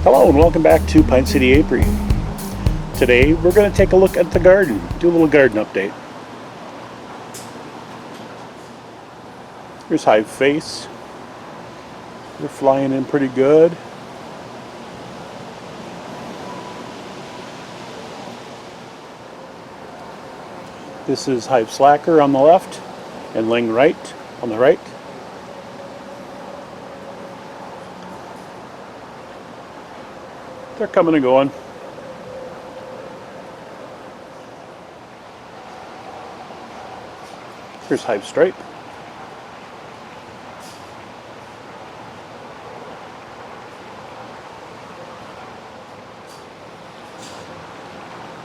Hello and welcome back to Pine City Apiary. Today we're going to take a look at the garden, do a little garden update. Here's hive face. They're flying in pretty good. This is hive slacker on the left and ling right on the right. They're coming and going. Here's hive stripe.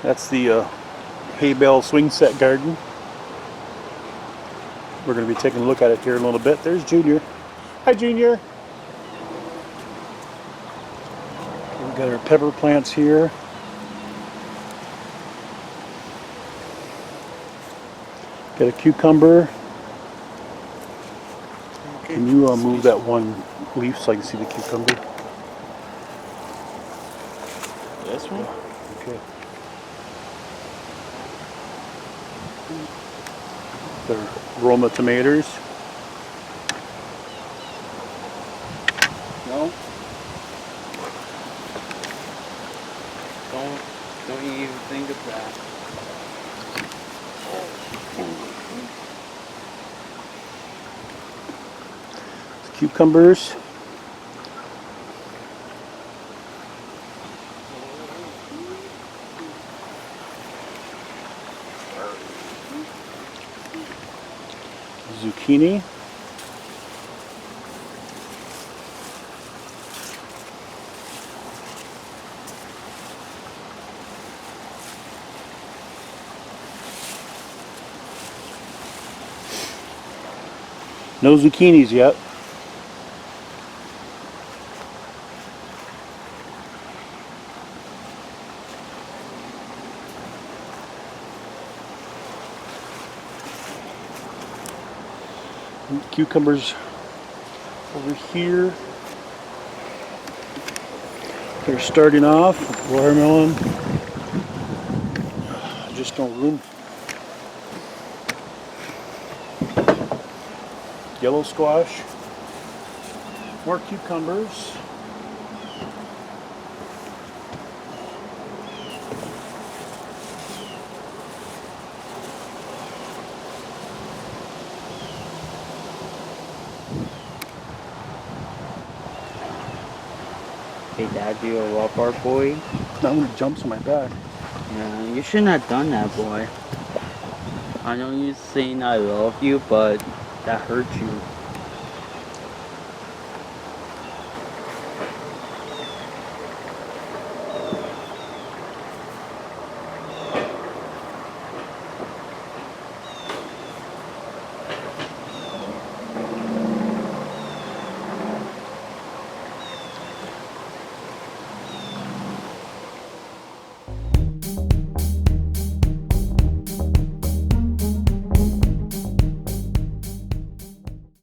That's the Bale swing set garden. We're going to be taking a look at it here in a little bit. There's Junior. Hi, Junior. We've got our pepper plants here. Got a cucumber. Okay. Can you move that one leaf so I can see the cucumber? This one? Okay. The Roma tomatoes. No. Don't you even think of that. Cucumbers. Zucchini. No zucchinis yet. Cucumbers over here. They're starting off with watermelon. Just no room. Yellow squash. More cucumbers. Hey, Dad, you a love our boy? Now I'm gonna jump on my back. Yeah, you shouldn't have done that, boy. I know you're saying I love you, but that hurt you.